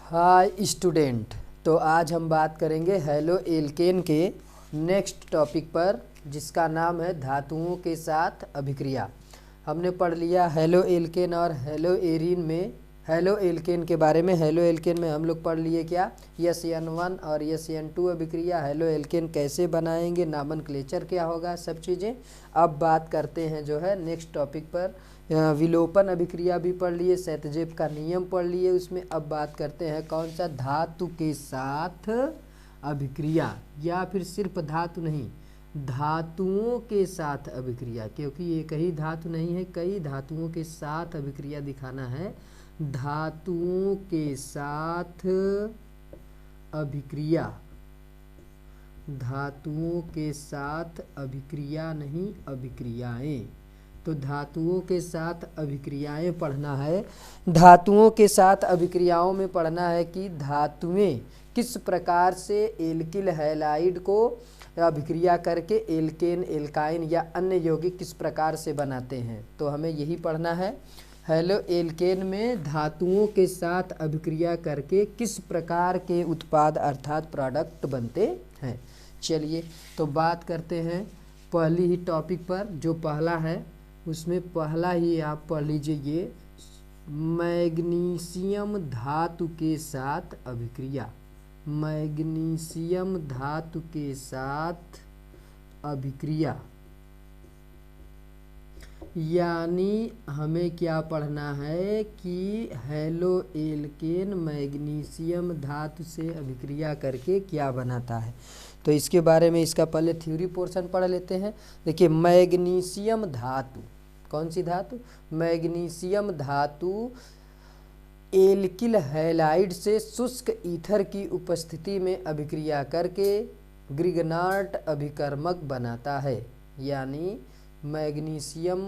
Hi student. तो आज हम बात करेंगे हेलो एल्केन के नेक्स्ट टॉपिक पर, जिसका नाम है धातुओं के साथ अभिक्रिया। हमने पढ़ लिया हेलो एल्केन और हेलो एरीन में हेलो एल्केन के बारे में। हेलो एल्केन में हम लोग पढ़ लिए क्या, SN1 और SN2 अभिक्रिया। हेलो एल्केन कैसे बनाएंगे, नामनक्लेचर क्या होगा, सब चीज़ें। अब बात करते हैं जो है नेक्स्ट टॉपिक पर। विलोपन अभिक्रिया भी पढ़ लिए, सेतजेव का नियम पढ़ लिए उसमें। अब बात करते हैं कौन सा, धातु के साथ अभिक्रिया, या फिर सिर्फ धातु नहीं, धातुओं के साथ अभिक्रिया, क्योंकि एक ही धातु नहीं है, कई धातुओं के साथ अभिक्रिया दिखाना है। धातुओं के साथ अभिक्रिया, धातुओं के साथ अभिक्रिया नहीं, अभिक्रियाएं। तो धातुओं के साथ अभिक्रियाएं पढ़ना है। धातुओं के साथ अभिक्रियाओं में पढ़ना है कि धातुएं किस प्रकार से एल्किल हैलाइड को अभिक्रिया करके एल्केन, एल्काइन या अन्य यौगिक किस प्रकार से बनाते हैं। तो हमें यही पढ़ना है। हेलो एल्केन में धातुओं के साथ अभिक्रिया करके किस प्रकार के उत्पाद अर्थात प्रोडक्ट बनते हैं। चलिए तो बात करते हैं पहली ही टॉपिक पर। जो पहला है उसमें पहला ही आप पढ़ लीजिए, ये मैग्नीशियम धातु के साथ अभिक्रिया। मैग्नीशियम धातु के साथ अभिक्रिया, यानी हमें क्या पढ़ना है कि हेलो एल्केन मैग्नीशियम धातु से अभिक्रिया करके क्या बनाता है। तो इसके बारे में इसका पहले थ्योरी पोर्शन पढ़ लेते हैं। देखिए, मैग्नीशियम धातु, कौन सी धातु, मैग्नीशियम धातु एल्किल हैलाइड से शुष्क ईथर की उपस्थिति में अभिक्रिया करके ग्रिगनार्ट अभिकर्मक बनाता है। यानी मैग्नीशियम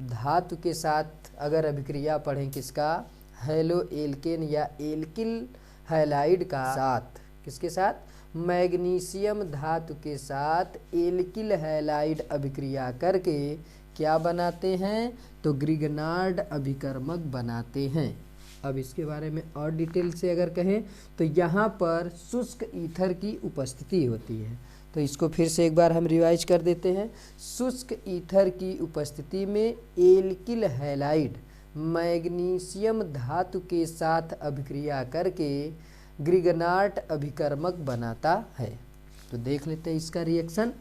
धातु के साथ अगर अभिक्रिया पढ़ें किसका, हेलो एल्केन या एल्किल हैलाइड का साथ, किसके साथ, मैग्नीशियम धातु के साथ एल्किल हैलाइड अभिक्रिया करके क्या बनाते हैं, तो ग्रिगनार्ड अभिकर्मक बनाते हैं। अब इसके बारे में और डिटेल से अगर कहें तो यहाँ पर शुष्क ईथर की उपस्थिति होती है। तो इसको फिर से एक बार हम रिवाइज कर देते हैं। शुष्क ईथर की उपस्थिति में एल्किल हैलाइड मैग्नीशियम धातु के साथ अभिक्रिया करके ग्रिगनार्ट अभिकर्मक बनाता है। तो देख लेते हैं इसका रिएक्शन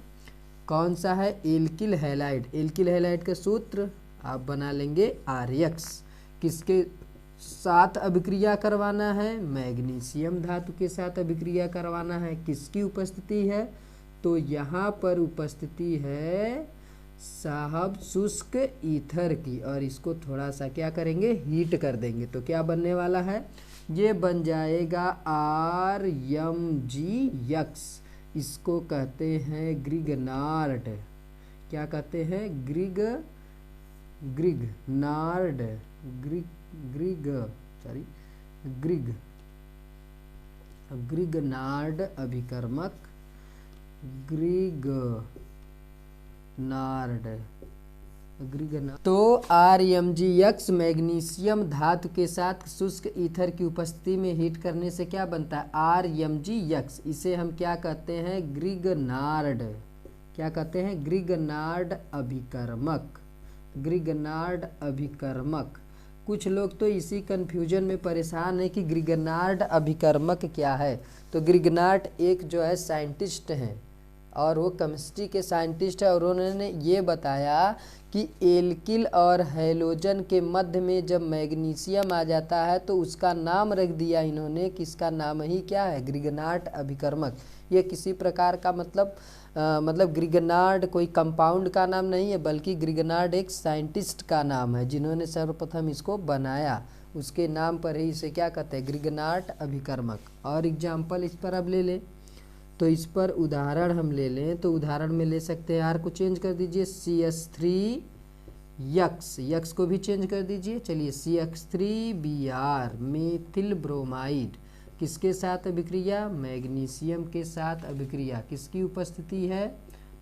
कौन सा है। एल्किल हैलाइड, एल्किल हैलाइड का सूत्र आप बना लेंगे RX। किसके साथ अभिक्रिया करवाना है, मैग्नीशियम धातु के साथ अभिक्रिया करवाना है। किसकी उपस्थिति है, तो यहाँ पर उपस्थिति है साहब शुष्क ईथर की, और इसको थोड़ा सा क्या करेंगे, हीट कर देंगे। तो क्या बनने वाला है, ये बन जाएगा RMgX। इसको कहते हैं ग्रिगनार्ड, क्या कहते हैं, ग्रिगनार्ड, ग्रिगनार्ड अभिकर्मक, तो RMgX मैग्नीशियम धातु के साथ शुष्क ईथर की उपस्थिति में हीट करने से क्या बनता है, RMgX। इसे हम क्या कहते हैं, ग्रिगनार्ड, क्या कहते हैं, ग्रिगनार्ड अभिकर्मक, ग्रिगनार्ड अभिकर्मक। कुछ लोग तो इसी कन्फ्यूजन में परेशान है कि ग्रिगनार्ड अभिकर्मक क्या है। तो ग्रिगनार्ड एक जो है साइंटिस्ट हैं, और वो केमिस्ट्री के साइंटिस्ट है, और उन्होंने ये बताया कि एल्किल और हैलोजन के मध्य में जब मैग्नीशियम आ जाता है तो उसका नाम रख दिया इन्होंने, किसका नाम ही क्या है, ग्रिगनार्ड अभिकर्मक। ये किसी प्रकार का मतलब ग्रिगनार्ड कोई कंपाउंड का नाम नहीं है, बल्कि ग्रिगनार्ड एक साइंटिस्ट का नाम है जिन्होंने सर्वप्रथम इसको बनाया। उसके नाम पर ही इसे क्या कहते हैं, ग्रिगनार्ड अभिकर्मक। और एग्जाम्पल इस पर अब ले लें, तो इस पर उदाहरण हम ले लें, तो उदाहरण में ले सकते हैं, R को चेंज कर दीजिए CH3X, यक्स को भी चेंज कर दीजिए। चलिए CH3Br मेथिल ब्रोमाइड, किसके साथ अभिक्रिया, मैग्नीशियम के साथ अभिक्रिया। किसकी उपस्थिति है,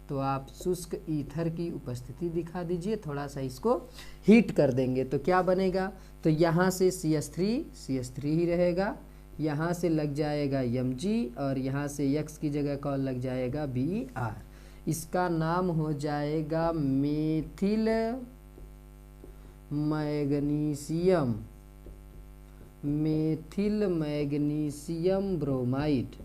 तो आप शुष्क ईथर की उपस्थिति दिखा दीजिए, थोड़ा सा इसको हीट कर देंगे तो क्या बनेगा, तो यहाँ से CH3 ही रहेगा, यहाँ से लग जाएगा Mg और यहाँ से X की जगह कौन लग जाएगा Br। इसका नाम हो जाएगा methyl magnesium, methyl magnesium bromide.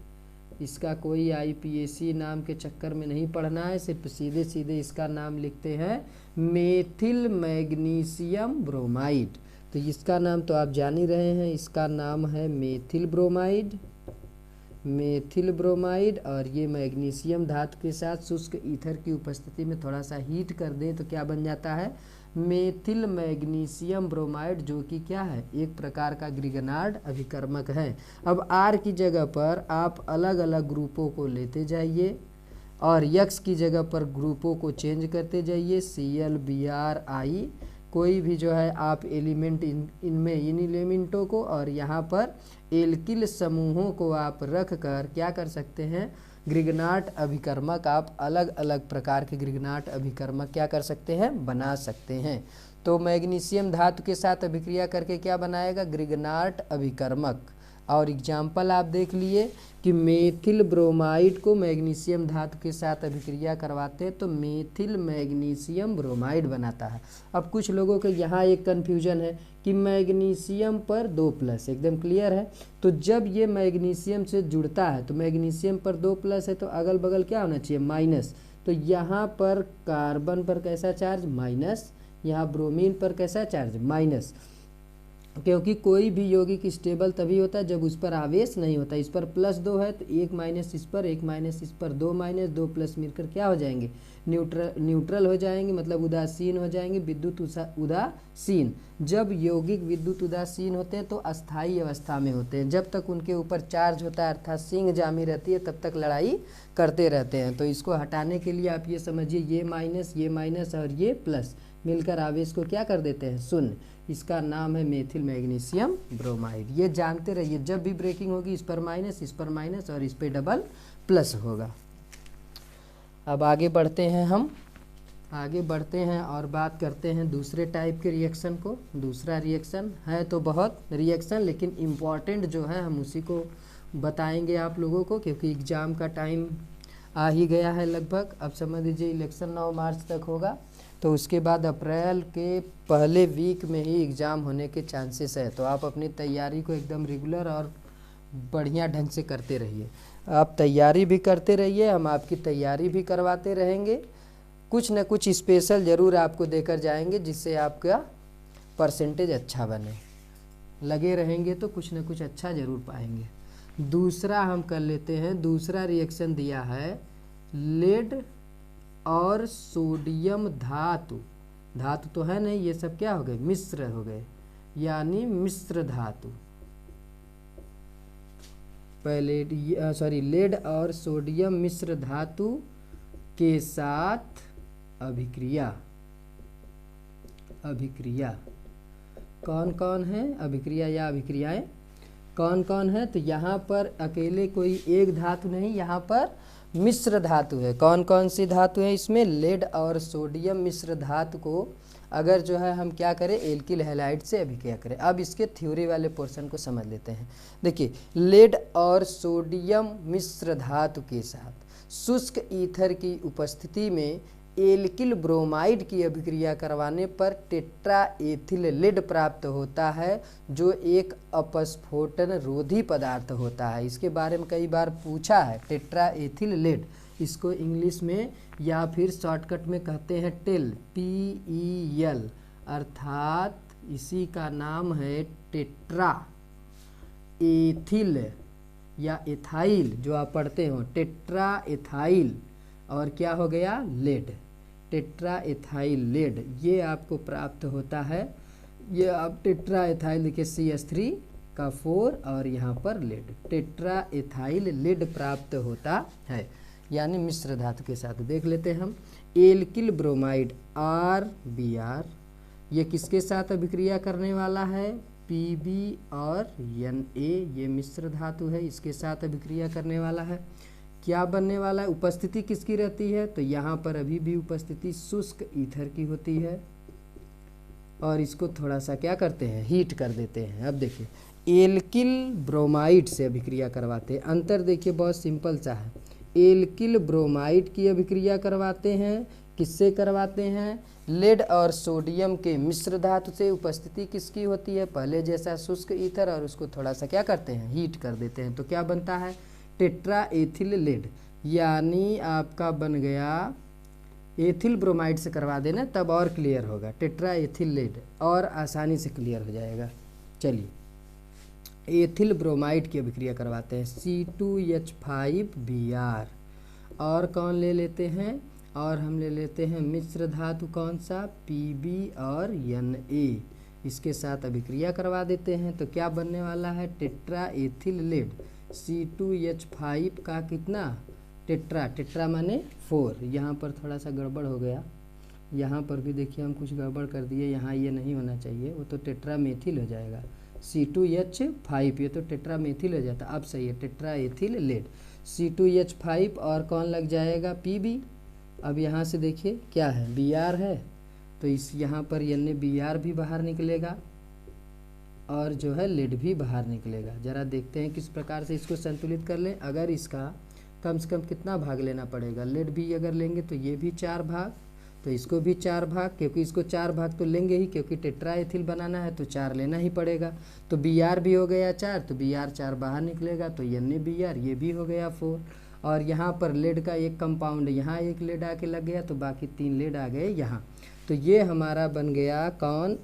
इसका कोई IPAC नाम के चक्कर में नहीं पढ़ना है, सिर्फ सीधे सीधे इसका नाम लिखते हैं मेथिल मैग्नीशियम ब्रोमाइड। तो इसका नाम तो आप जान ही रहे हैं, इसका नाम है मेथिल ब्रोमाइड, मेथिल ब्रोमाइड। और ये मैग्नीशियम धातु के साथ शुष्क ईथर की उपस्थिति में थोड़ा सा हीट कर दें तो क्या बन जाता है मेथिल मैग्नीशियम ब्रोमाइड, जो कि क्या है एक प्रकार का ग्रिगनार्ड अभिकर्मक है। अब R की जगह पर आप अलग अलग ग्रुपों को लेते जाइए और X की जगह पर ग्रुपों को चेंज करते जाइए, Cl Br I कोई भी जो है आप एलिमेंट इनमें इन एलिमेंटों को और यहाँ पर एल्किल समूहों को आप रख कर क्या कर सकते हैं ग्रिगनार्ड अभिकर्मक, आप अलग अलग प्रकार के ग्रिगनार्ड अभिकर्मक क्या कर सकते हैं बना सकते हैं। तो मैग्नीशियम धातु के साथ अभिक्रिया करके क्या बनाएगा ग्रिगनार्ड अभिकर्मक। और एग्जाम्पल आप देख लिए कि मेथिल ब्रोमाइड को मैग्नीशियम धातु के साथ अभिक्रिया करवाते हैं तो मेथिल मैग्नीशियम ब्रोमाइड बनाता है। अब कुछ लोगों के यहाँ एक कन्फ्यूजन है कि मैग्नीशियम पर 2+ एकदम क्लियर है, तो जब ये मैग्नीशियम से जुड़ता है तो मैग्नीशियम पर 2+ है तो अगल बगल क्या होना चाहिए माइनस। तो यहाँ पर कार्बन पर कैसा चार्ज माइनस, यहाँ ब्रोमीन पर कैसा चार्ज माइनस, क्योंकि कोई भी यौगिक स्टेबल तभी होता है जब उस पर आवेश नहीं होता। इस पर +2 है तो 1 - इस पर 1 - इस पर 2 - 2 मिलकर क्या हो जाएंगे न्यूट्रल हो जाएंगे, मतलब उदासीन हो जाएंगे, विद्युत उदासीन। जब यौगिक विद्युत उदासीन होते हैं तो अस्थायी अवस्था में होते हैं, जब तक उनके ऊपर चार्ज होता है अर्थात सिंग जामी रहती है तब तक लड़ाई करते रहते हैं। तो इसको हटाने के लिए आप ये समझिए ये माइनस और ये प्लस मिलकर आवेश को क्या कर देते हैं शून्य। इसका नाम है मेथिल मैग्नीशियम ब्रोमाइड। ये जानते रहिए जब भी ब्रेकिंग होगी इस पर माइनस और इस पर डबल प्लस होगा। अब आगे बढ़ते हैं, हम आगे बढ़ते हैं और बात करते हैं दूसरे टाइप के रिएक्शन को। दूसरा रिएक्शन है तो बहुत रिएक्शन, लेकिन इम्पॉर्टेंट जो है हम उसी को बताएंगे आप लोगों को, क्योंकि एग्ज़ाम का टाइम आ ही गया है लगभग। अब समझ लीजिए इलेक्शन 9 मार्च तक होगा, तो उसके बाद अप्रैल के पहले वीक में ही एग्ज़ाम होने के चांसेस है। तो आप अपनी तैयारी को एकदम रेगुलर और बढ़िया ढंग से करते रहिए। आप तैयारी भी करते रहिए, हम आपकी तैयारी भी करवाते रहेंगे, कुछ न कुछ स्पेशल ज़रूर आपको देकर जाएंगे जिससे आपका परसेंटेज अच्छा बने। लगे रहेंगे तो कुछ न कुछ अच्छा ज़रूर पाएंगे। दूसरा हम कर लेते हैं, दूसरा रिएक्शन दिया है लेड और सोडियम धातु। धातु तो है नहीं, ये सब क्या हो गए मिश्र हो गए, यानी मिश्र धातु। पहले लेड और सोडियम मिश्र धातु के साथ अभिक्रिया कौन कौन है अभिक्रिया या अभिक्रियाएं कौन कौन है। तो यहाँ पर अकेले कोई एक धातु नहीं, यहाँ पर मिश्र धातु है। कौन कौन सी धातु है इसमें लेड और सोडियम मिश्र धातु को अगर जो है हम क्या करें एल्किल हैलाइड से अभिक्रिया करें। अब इसके थ्योरी वाले पोर्शन को समझ लेते हैं। देखिए लेड और सोडियम मिश्र धातु के साथ शुष्क ईथर की उपस्थिति में एल्किल ब्रोमाइड की अभिक्रिया करवाने पर टेट्रा एथिल लेड प्राप्त होता है, जो एक अपस्फोटन रोधी पदार्थ होता है। इसके बारे में कई बार पूछा है टेट्रा एथिल लेड, इसको इंग्लिश में या फिर शॉर्टकट में कहते हैं टेल TEL, अर्थात इसी का नाम है टेट्रा एथिल या एथाइल, जो आप पढ़ते हो टेट्रा एथाइल और क्या हो गया लेड, टेट्रा एथाइल लेड ये आपको प्राप्त होता है। ये आप टेट्रा एथाइल देखिए CH3 का 4 और यहाँ पर लेड, टेट्रा एथाइल लेड प्राप्त होता है, यानी मिश्र धातु के साथ। देख लेते हैं हम एल्किल ब्रोमाइड RBr, ये किसके साथ अभिक्रिया करने वाला है Pb और Na, ये मिश्र धातु है, इसके साथ अभिक्रिया करने वाला है। क्या बनने वाला है, उपस्थिति किसकी रहती है, तो यहाँ पर अभी भी उपस्थिति शुष्क ईथर की होती है। और इसको थोड़ा सा क्या करते हैं, हीट कर देते हैं। अब देखिए एल्किल ब्रोमाइड से अभिक्रिया करवाते हैं। अंतर देखिए बहुत सिंपल सा है। एल्किल ब्रोमाइड की अभिक्रिया करवाते हैं, किससे करवाते हैं, लेड और सोडियम के मिश्र धातु से। उपस्थिति किसकी होती है, पहले जैसा शुष्क ईथर, और उसको थोड़ा सा क्या करते हैं, हीट कर देते हैं। तो क्या बनता है, टेट्रा एथिल लेड, यानी आपका बन गया, एथिल ब्रोमाइड से करवा देना तब और क्लियर होगा, टेट्रा एथिल लेड, और आसानी से क्लियर हो जाएगा। चलिए एथिल ब्रोमाइड की अभिक्रिया करवाते हैं, C2H5Br, और कौन ले लेते हैं, और हम ले लेते हैं मिश्र धातु कौन सा, Pb और Na, इसके साथ अभिक्रिया करवा देते हैं। तो क्या बनने वाला है, टेट्रा एथिल लेड, C2H5 का कितना, टेट्रा, टेट्रा माने 4। यहाँ पर थोड़ा सा गड़बड़ हो गया, यहाँ पर भी देखिए हम कुछ गड़बड़ कर दिए, यहाँ ये नहीं होना चाहिए, वो तो टेट्रा मेथिल हो जाएगा। C2H5 ये तो टेट्रा मेथिल हो जाता, अब सही है, टेट्रा एथिल लेड, C2H5 और कौन लग जाएगा, Pb। अब यहाँ से देखिए क्या है, Br है, तो इस यहाँ पर NaBr भी बाहर निकलेगा, और जो है लेड भी बाहर निकलेगा। ज़रा देखते हैं किस प्रकार से इसको संतुलित कर लें। अगर इसका कम से कम कितना भाग लेना पड़ेगा, लेड भी अगर लेंगे तो ये भी 4 भाग, तो इसको भी 4 भाग, क्योंकि इसको 4 भाग तो लेंगे ही, क्योंकि टेट्रा एथिल बनाना है तो 4 लेना ही पड़ेगा। तो Br भी हो गया 4, तो Br 4 बाहर निकलेगा, तो NaBr ये भी हो गया 4, और यहाँ पर लेड का एक कंपाउंड, यहाँ एक लेड आके लग गया, तो बाकी 3 लेड आ गए यहाँ। तो ये हमारा बन गया कौन,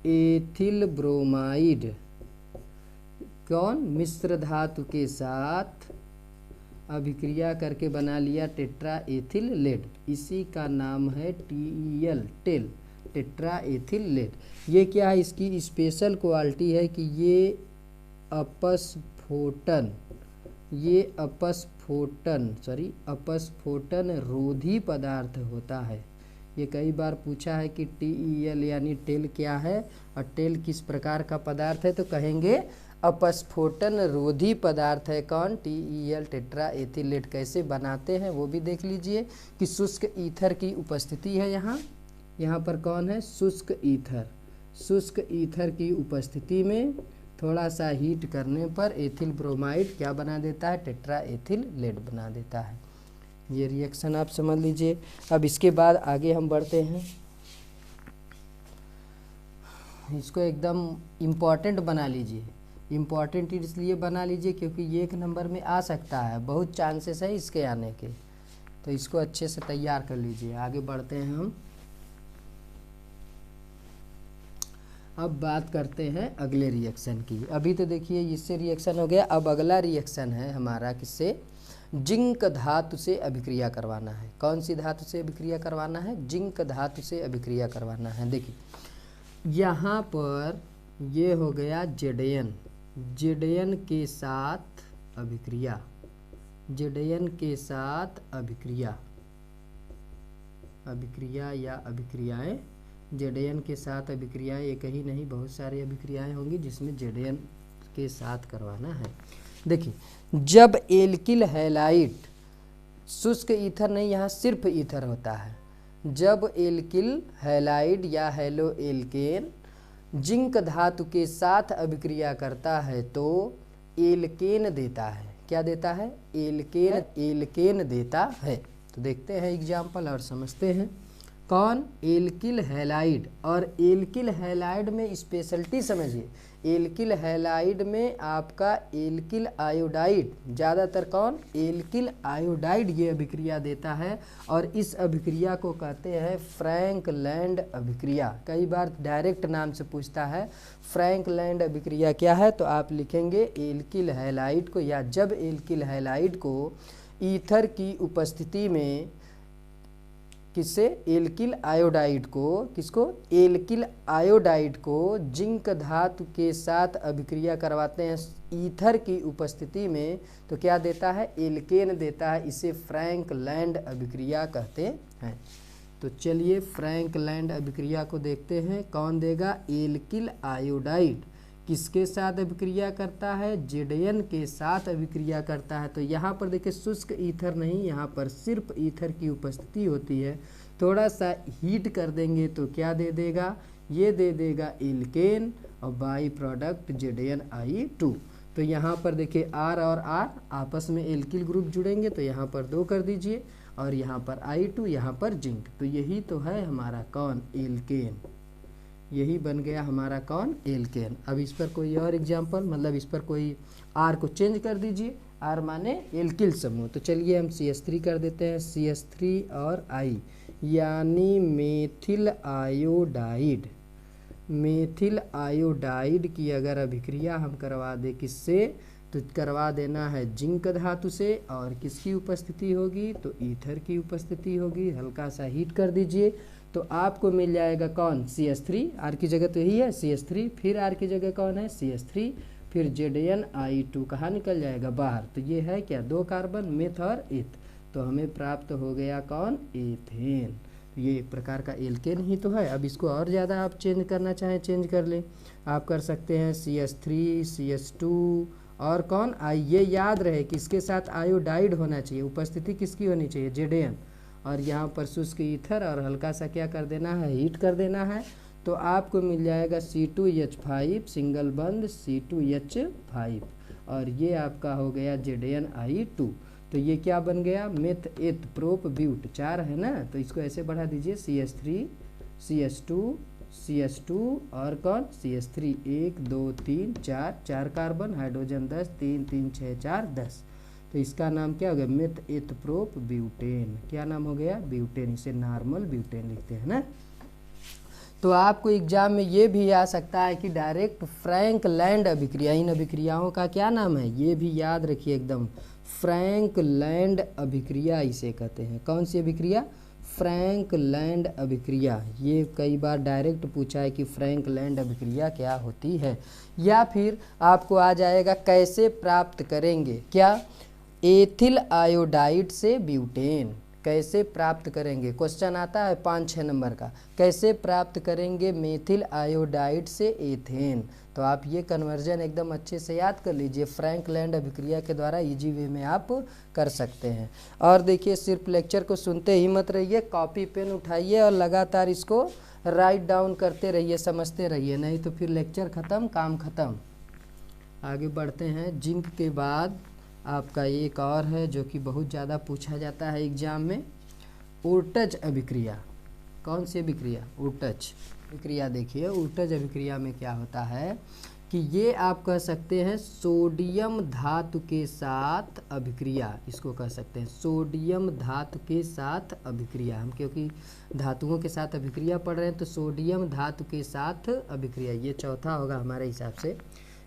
एथिल ब्रोमाइड, कौन, मिश्र धातु के साथ अभिक्रिया करके बना लिया टेट्रा एथिल लेड, इसी का नाम है TeL, TEL, tetra ethyl lead. ये क्या है, इसकी स्पेशल क्वालिटी है कि ये अपस्फोटन रोधी पदार्थ होता है। ये कई बार पूछा है कि TeL यानी टेल क्या है, और टेल किस प्रकार का पदार्थ है, तो कहेंगे अपस्फोटन रोधी पदार्थ है। कौन, TeL, टेट्रा एथिल लेड। कैसे बनाते हैं वो भी देख लीजिए कि शुष्क ईथर की उपस्थिति है यहाँ पर कौन है, शुष्क ईथर, शुष्क ईथर की उपस्थिति में थोड़ा सा हीट करने पर एथिल ब्रोमाइड क्या बना देता है, टेट्रा एथिल लेड बना देता है। ये रिएक्शन आप समझ लीजिए। अब इसके बाद आगे हम बढ़ते हैं, इसको एकदम इम्पॉर्टेंट बना लीजिए। इम्पॉर्टेंट इसलिए बना लीजिए क्योंकि ये 1 नंबर में आ सकता है, बहुत चांसेस है इसके आने के, तो इसको अच्छे से तैयार कर लीजिए। आगे बढ़ते हैं हम, अब बात करते हैं अगले रिएक्शन की। अभी तो देखिए इससे रिएक्शन हो गया, अब अगला रिएक्शन है हमारा किससे, जिंक धातु से अभिक्रिया करवाना है। कौन सी धातु से अभिक्रिया करवाना है, जिंक धातु से अभिक्रिया करवाना है। देखिए यहाँ पर ये हो गया Zn के साथ अभिक्रिया, Zn के साथ अभिक्रिया या अभिक्रियाएं, Zn के साथ अभिक्रियाएं एक ही नहीं, बहुत सारी अभिक्रियाएं होंगी जिसमें Zn के साथ करवाना है। देखिए जब एल्किल हैलाइड, शुष्क ईथर नहीं, यहाँ सिर्फ ईथर होता है, जब एल्किल हैलाइड या हेलो एल्केन जिंक धातु के साथ अभिक्रिया करता है तो एल्केन देता है। क्या देता है, एल्केन देता है। तो देखते हैं एग्जाम्पल और समझते हैं। कौन, एल्किल हैलाइड, और एल्किल हैलाइड में स्पेशलिटी समझिए, एल्किल हैलाइड में आपका एल्किल आयोडाइड, ज़्यादातर कौन, एल्किल आयोडाइड ये अभिक्रिया देता है, और इस अभिक्रिया को कहते हैं फ्रैंकलैंड अभिक्रिया। कई बार डायरेक्ट नाम से पूछता है फ्रैंकलैंड अभिक्रिया क्या है, तो आप लिखेंगे एल्किल हैलाइड को, या जब एल्किल हैलाइड को ईथर की उपस्थिति में किससे, एल्किल आयोडाइड को, किसको, एल्किल आयोडाइड को जिंक धातु के साथ अभिक्रिया करवाते हैं ईथर की उपस्थिति में, तो क्या देता है, एल्केन देता है। इसे फ्रैंकलैंड अभिक्रिया कहते हैं। तो चलिए फ्रैंकलैंड अभिक्रिया को देखते हैं। कौन देगा, एल्किल आयोडाइड किसके साथ अभिक्रिया करता है, Zn के साथ अभिक्रिया करता है। तो यहाँ पर देखिए शुष्क ईथर नहीं, यहाँ पर सिर्फ ईथर की उपस्थिति होती है, थोड़ा सा हीट कर देंगे तो क्या दे देगा, ये दे देगा एल्केन और बाई प्रोडक्ट ZnI2। तो यहाँ पर देखिए R और R आपस में एल्किल ग्रुप जुड़ेंगे तो यहाँ पर 2 कर दीजिए और यहाँ पर I2, यहाँ पर जिंक। तो यही तो है हमारा कौन, एल्केन। यही बन गया हमारा कौन, एल्केन। अब इस पर कोई और एग्जाम्पल, मतलब इस पर कोई R को चेंज कर दीजिए, R माने एल्किल समूह। तो चलिए हम CH3 कर देते हैं, CH3 और I यानी मेथिल आयोडाइड। मेथिल आयोडाइड की अगर अभिक्रिया हम करवा दे किससे, तो करवा देना है जिंक धातु से, और किसकी उपस्थिति होगी, तो ईथर की उपस्थिति होगी। हल्का सा हीट कर दीजिए तो आपको मिल जाएगा कौन, CH3। R की जगह तो यही है CH3, फिर R की जगह कौन है, CH3, फिर ZnI2 कहाँ निकल जाएगा, बाहर। तो ये है क्या, 2 कार्बन, मेथ और एथ। तो हमें प्राप्त हो गया कौन, एथेन। तो ये एक प्रकार का एल्केन ही तो है। अब इसको और ज़्यादा आप चेंज करना चाहें चेंज कर लें, आप कर सकते हैं CH3, CH2 और कौन, I। ये याद रहे कि इसके साथ आयोडाइड होना चाहिए, उपस्थिति किसकी होनी चाहिए, Zn, और यहाँ पर शुष्क ईथर, और हल्का सा क्या कर देना है, हीट कर देना है। तो आपको मिल जाएगा C2H5 सिंगल बंद C2H5, और ये आपका हो गया ZnI2। तो ये क्या बन गया, मेथ एथ प्रोप ब्यूट, 4 है ना, तो इसको ऐसे बढ़ा दीजिए CH3 CH2 CH2 और कौन, CH3, 1 2 3 4 कार्बन, हाइड्रोजन 10, 3 3 6 4 10। तो इसका नाम क्या हो गया, मेथ एथ प्रोप ब्यूटेन। क्या नाम हो गया, ब्यूटेन। इसे नॉर्मल ब्यूटेन लिखते हैं ना। तो आपको एग्जाम में ये भी आ सकता है कि डायरेक्ट फ्रैंकलैंड अभिक्रिया, इन अभिक्रियाओं का क्या नाम है, ये भी याद रखिए एकदम, फ्रैंकलैंड अभिक्रिया इसे कहते हैं। कौन सी अभिक्रिया, फ्रैंकलैंड अभिक्रिया। ये कई बार डायरेक्ट पूछा है कि फ्रैंकलैंड अभिक्रिया क्या होती है। या फिर आपको आ जाएगा कैसे प्राप्त करेंगे, क्या, एथिल आयोडाइड से ब्यूटेन। कैसे प्राप्त करेंगे, क्वेश्चन आता है 5-6 नंबर का, कैसे प्राप्त करेंगे मेथिल आयोडाइड से एथेन। तो आप ये कन्वर्जन एकदम अच्छे से याद कर लीजिए, फ्रैंकलैंड अभिक्रिया के द्वारा इजी वे में आप कर सकते हैं। और देखिए सिर्फ लेक्चर को सुनते ही मत रहिए, कॉपी पेन उठाइए और लगातार इसको राइट डाउन करते रहिए, समझते रहिए, नहीं तो फिर लेक्चर ख़त्म, काम ख़त्म। आगे बढ़ते हैं। जिंक के बाद आपका एक और है जो कि बहुत ज़्यादा पूछा जाता है एग्जाम में, ओर्टज अभिक्रिया। कौन सी अभिक्रिया, ओर्टज अभिक्रिया। देखिए ओर्टज अभिक्रिया में क्या होता है कि ये आप कह सकते हैं सोडियम धातु के साथ अभिक्रिया, इसको कह सकते हैं सोडियम धातु के साथ अभिक्रिया। हम क्योंकि धातुओं के साथ अभिक्रिया पढ़ रहे हैं तो सोडियम धातु के साथ अभिक्रिया, ये चौथा होगा हमारे हिसाब से,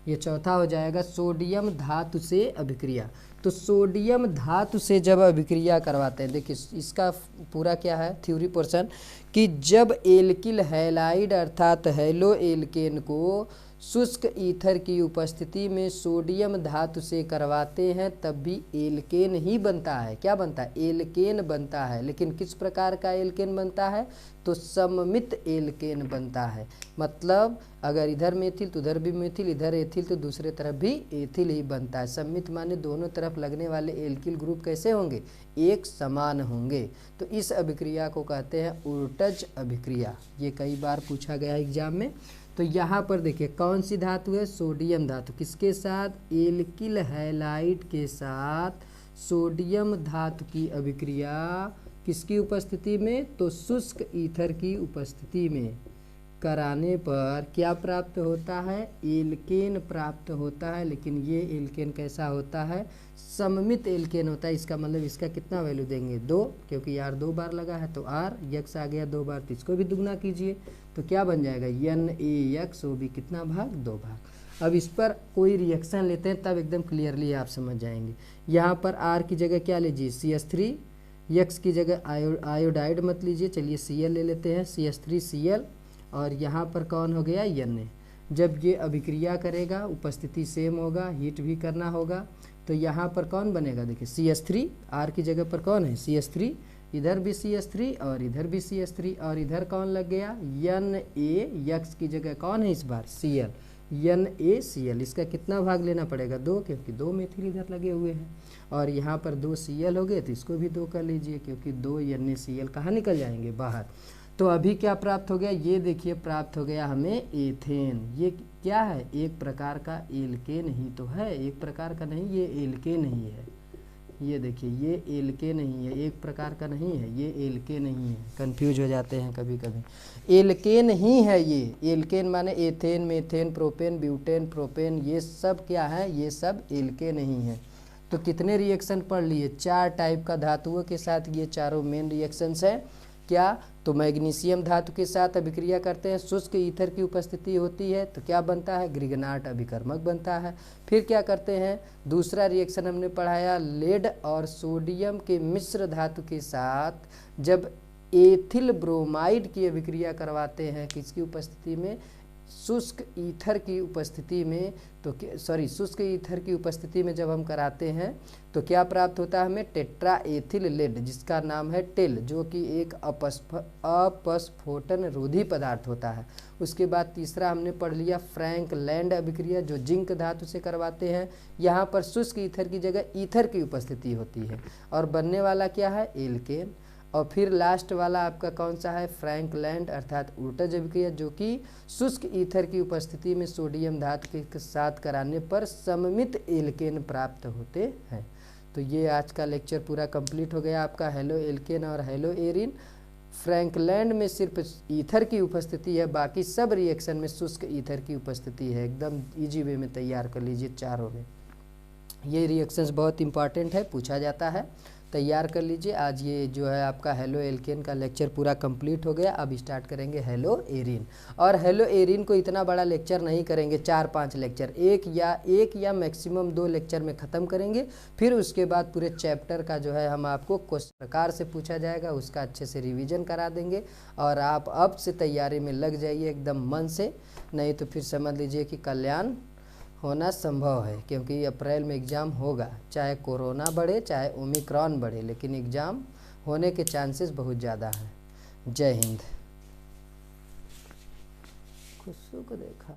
ये चौथा हो जाएगा सोडियम धातु से अभिक्रिया। तो सोडियम धातु से जब अभिक्रिया करवाते हैं, देखिए इसका पूरा क्या है थ्योरी पोर्शन, कि जब एल्किल हैलाइड अर्थात हैलो एल्केन को शुष्क ईथर की उपस्थिति में सोडियम धातु से करवाते हैं तब भी एल्केन ही बनता है। क्या बनता है, एल्केन बनता है। लेकिन किस प्रकार का एल्केन बनता है, तो सममित एल्केन बनता है। मतलब अगर इधर मेथिल तो उधर भी मेथिल, इधर एथिल तो दूसरे तरफ भी एथिल ही बनता है। सममित माने दोनों तरफ लगने वाले एल्किल ग्रुप कैसे होंगे, एक समान होंगे। तो इस अभिक्रिया को कहते हैं ओर्टज अभिक्रिया। ये कई बार पूछा गया एग्जाम में। तो यहाँ पर देखिए कौन सी धातु है, सोडियम धातु, किसके साथ, एल्किल हैलाइड के साथ सोडियम धातु की अभिक्रिया किसकी उपस्थिति में, तो शुष्क ईथर की उपस्थिति में कराने पर क्या प्राप्त होता है, एल्केन प्राप्त होता है। लेकिन ये एल्केन कैसा होता है, सममित एल्केन होता है। इसका मतलब इसका कितना वैल्यू देंगे, 2, क्योंकि यार 2 बार लगा है तो आर यक्स आ गया 2 बार, तो इसको भी दुगना कीजिए तो क्या बन जाएगा, NaX, वो भी कितना भाग, 2 भाग। अब इस पर कोई रिएक्शन लेते हैं तब एकदम क्लियरली आप समझ जाएंगे। यहाँ पर R की जगह क्या लीजिए, CH3, X की जगह आयोडाइड मत लीजिए, चलिए Cl ले लेते हैं, CH3Cl, और यहाँ पर कौन हो गया, Na। जब ये अभिक्रिया करेगा उपस्थिति सेम होगा, हीट भी करना होगा, तो यहाँ पर कौन बनेगा, देखिए CH3, R की जगह पर कौन है, CH3, इधर भी CH3 और इधर भी CH3, और इधर कौन लग गया, Na, X की जगह कौन है इस बार, Cl। NaCl, इसका कितना भाग लेना पड़ेगा 2, क्योंकि 2 मेथिल इधर लगे हुए हैं, और यहाँ पर 2 Cl हो गए तो इसको भी 2 कर लीजिए, क्योंकि 2 NaCl कहाँ निकल जाएंगे बाहर। तो अभी क्या प्राप्त हो गया, ये देखिए प्राप्त हो गया हमें एथेन। ये क्या है, एक प्रकार का एल्केन ही तो है, एक प्रकार का नहीं, ये एल्केन ही है। ये देखिए ये एल्केन नहीं है, एक प्रकार का नहीं है, ये एल्केन नहीं है, कंफ्यूज हो जाते हैं कभी कभी। एल्केन ही है ये, एल्केन माने ethane, methane, propane, butane, propane, ये सब क्या है, ये सब एल्केन ही है। तो कितने रिएक्शन पढ़ लिए, 4 टाइप का धातुओं के साथ ये चारों मेन रिएक्शंस है। क्या, तो मैग्नीशियम धातु के साथ अभिक्रिया करते हैं, शुष्क ईथर की उपस्थिति होती है तो क्या बनता है, ग्रिगनाट अभिकर्मक बनता है। फिर क्या करते हैं, दूसरा रिएक्शन हमने पढ़ाया, लेड और सोडियम के मिश्र धातु के साथ जब एथिल ब्रोमाइड की अभिक्रिया करवाते हैं, किसकी उपस्थिति में, शुष्क ईथर की उपस्थिति में, तो शुष्क ईथर की उपस्थिति में जब हम कराते हैं तो क्या प्राप्त होता है हमें, टेट्रा एथिल लेड, जिसका नाम है टेल, जो कि एक अपस्फोटन रोधी पदार्थ होता है। उसके बाद तीसरा हमने पढ़ लिया फ्रैंकलैंड अभिक्रिया, जो जिंक धातु से करवाते हैं। यहाँ पर शुष्क ईथर की जगह ईथर की उपस्थिति होती है और बनने वाला क्या है, एल्केन। और फिर लास्ट वाला आपका कौन सा है, फ्रैंकलैंड अर्थात ऊर्टज अभिक्रिया, जो कि शुष्क ईथर की उपस्थिति में सोडियम धातु के साथ कराने पर सममित एल्केन प्राप्त होते हैं। तो ये आज का लेक्चर पूरा कंप्लीट हो गया आपका, हेलो एल्केन और हेलो एरिन। फ्रैंकलैंड में सिर्फ ईथर की उपस्थिति है, बाकी सब रिएक्शन में शुष्क ईथर की उपस्थिति है। एकदम इजी वे में तैयार कर लीजिए चारों में। ये रिएक्शंस बहुत इंपॉर्टेंट है, पूछा जाता है, तैयार कर लीजिए। आज ये जो है आपका हेलो एल्केन का लेक्चर पूरा कंप्लीट हो गया। अब स्टार्ट करेंगे हेलो एरिन। और हेलो एरिन को इतना बड़ा लेक्चर नहीं करेंगे, 4-5 लेक्चर, एक या मैक्सिमम 2 लेक्चर में ख़त्म करेंगे। फिर उसके बाद पूरे चैप्टर का जो है हम आपको किस प्रकार से पूछा जाएगा उसका अच्छे से रिविज़न करा देंगे, और आप अब से तैयारी में लग जाइए एकदम मन से, नहीं तो फिर समझ लीजिए कि कल्याण होना संभव है, क्योंकि अप्रैल में एग्ज़ाम होगा, चाहे कोरोना बढ़े चाहे ओमिक्रॉन बढ़े, लेकिन एग्ज़ाम होने के चांसेस बहुत ज़्यादा हैं। जय हिंद। खुशबू को देखा।